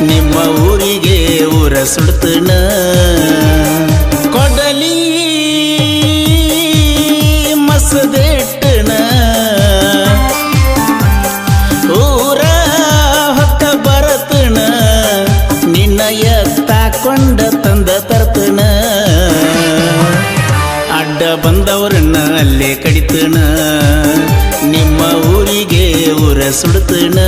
ನಿಮ್ಮ ಊರಿಗೆ ಊರ ಸುಡ್ತನ ಕೊಡಲಿ ಮಸದೆಟ್ಟನ ಊರ ಹೊಕ್ಕ ಬರತನ ನಿನ್ನ ಎತ್ತಾಕೊಂಡ ತಂದ ತರ್ತನ ಅಡ್ಡ ಬಂದವರನ್ನ ಅಲ್ಲೇ ಕಡಿತನ ನಿಮ್ಮ ಊರಿಗೆ ಊರ ಸುಡ್ತನ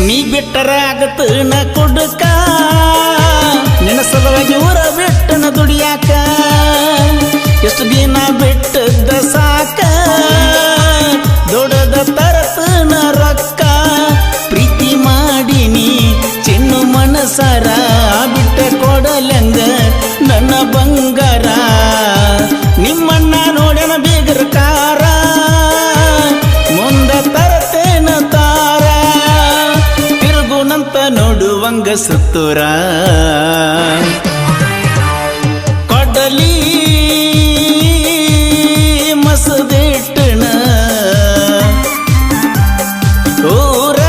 ನೀ ಬಿಟ್ಟರ ಆಗತನ ಕುಡುಕ ನಿನ್ನ ಸಲುವಾಗಿ ಊರ ಬಿಟ್ಟನ ದುಡಿಯಾಕ ಎಷ್ಟು ದಿನ ಬಿಟ್ಟದ ಸಾಕ ದೊಡ್ಡದ ತರತನ ರೊಕ್ಕ ಪ್ರೀತಿ ಮಾಡಿನಿ ಚಿನ್ನು ಮನಸಾರ ಬಿಟ್ಟ ಕೊಡಲಂಗ ನನ್ನ ಬಂಗಾರ ನಿಮ್ಮನ್ನ ನೋಡನ ಬೀಗರ ಕಾರ ಮುಂದ ತರತೇನ ತಾರ ತಿರುಗುನಂತ ನೋಡುವಂಗ ಸುತ್ತೂರ ಕೊಡಲಿ ಮಸದೆಟ್ಟನ ಊರ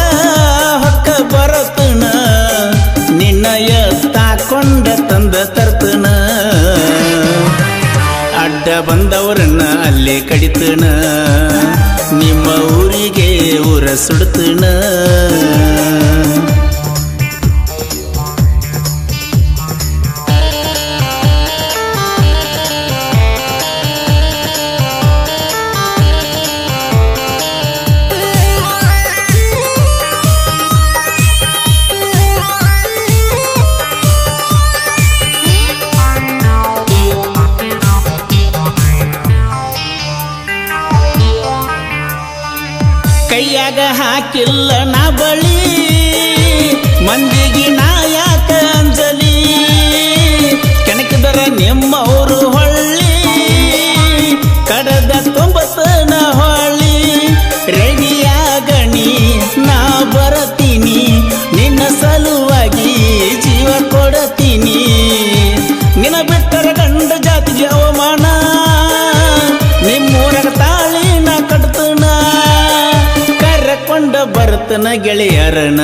ಹೊಕ್ಕ ಬರತನ ನಿನ್ನ ಎತ್ತಾಕೊಂಡ ತಂದ ತರ್ತನ ಅಡ್ಡ ಬಂದವರನ್ನ ಅಲ್ಲೇ ಕಡಿತನ ನಿಮ್ಮ ಊರಿಗೆ ಊರ ಸುಡ್ತನ ಕೈಯಾಗ ಹಾಕಿಲ್ಲ ನಾ ಬಳಿ ಮಂದಿಗೆ ನಾ ಯಾಕ ಅಂಜಲಿ ಕೆಣಕಿದರ ನಿಮ್ಮವರು ಹೊಳ್ಳಿ ಕಡದ ತೊಂಬತ್ತನ ಹೊಳ್ಳಿ ರೆಡಿಯಾಗಣಿ ನಾ ಬರತೀನಿ ನಿನ್ನ ಸಲುವಾಗಿ ಜೀವ ಕೊಡತೀನಿ ನಿನ್ನ ಬಿಟ್ಟರ ಗಂಡ ಜಾತಿಗೆ ಅವಮಾನ ನಿಮ್ಮೂರಗ ತಾಳಿನ ಕಟ್ತನ ಕರಕೊಂಡ ಬರ್ತನ ಗೆಳೆಯರನ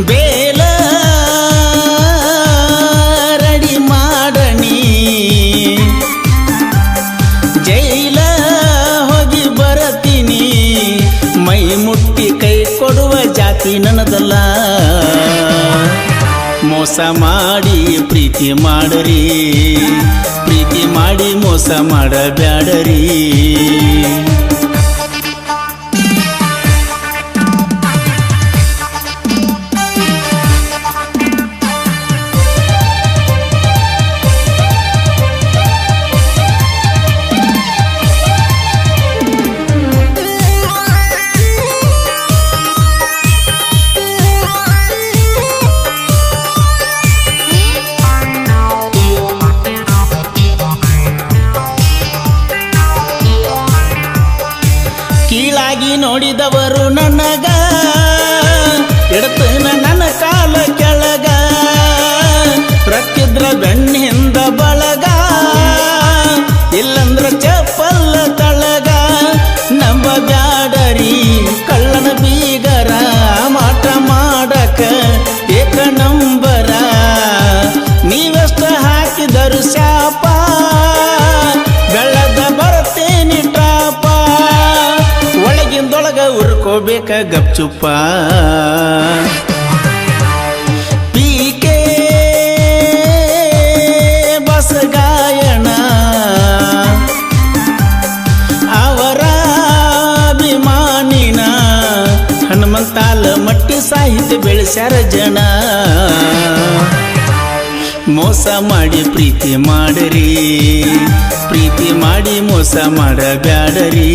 ಬೇಲ ರಡಿ ಮಾಡಣಿ ಜೈಲ ಹೋಗಿ ಬರತೀನಿ ಮೈ ಮುಟ್ಟಿ ಕೈ ಕೊಡುವ ಜಾತಿ ನನ್ನದಲ್ಲ ಮೋಸ ಮಾಡಿ ಪ್ರೀತಿ ಮಾಡರಿ ಪ್ರೀತಿ ಮಾಡಿ ಮೋಸ ಮಾಡಬ್ಯಾಡರಿ ಕೀಳಾಗಿ ನೋಡಿದವರು ನನಗ ಇಡ್ತನ ನನ್ನ ಕಾಲ ಕೆಳಗ ರಕ್ಕಿದ್ರ ಬೆಣ್ಣಿಂದ ಬಳಗ ಇಲ್ಲಂದ್ರ ಚಪ್ಪಲ್ಲ ತಳಗ ನಂಬ ಬ್ಯಾಡರಿ ಕಳ್ಳನ ಬೀಗರ ಮಾಟ ಮಾಡಕ ಏಕ ನಂಬರ ನೀವೆಷ್ಟ ಹಾಕಿದರು ಶಾಪ ಬೆಳ್ಳದ ಬರ್ತೇನಿ ಟಾಪ ಒಳಗಿಂದೊಳಗ ಉರ್ಕೋಬೇಕ ಗಪ್ಚುಪ್ಪ ಪೀಕೆ ಬಸ ಗಾಯಣ ಅವರ ಅಭಿಮಾನಿನ ಹನುಮಂತಾಲ ಮಟ್ಟಿ ಸಾಹಿತ್ಯ ಬೆಳೆಸ್ಯಾರ ಜನ ಮೋಸ ಮಾಡಿ ಪ್ರೀತಿ ಮಾಡರಿ ಪ್ರೀತಿ ಮಾಡಿ ಮೋಸ ಮಾಡಬ್ಯಾಡರಿ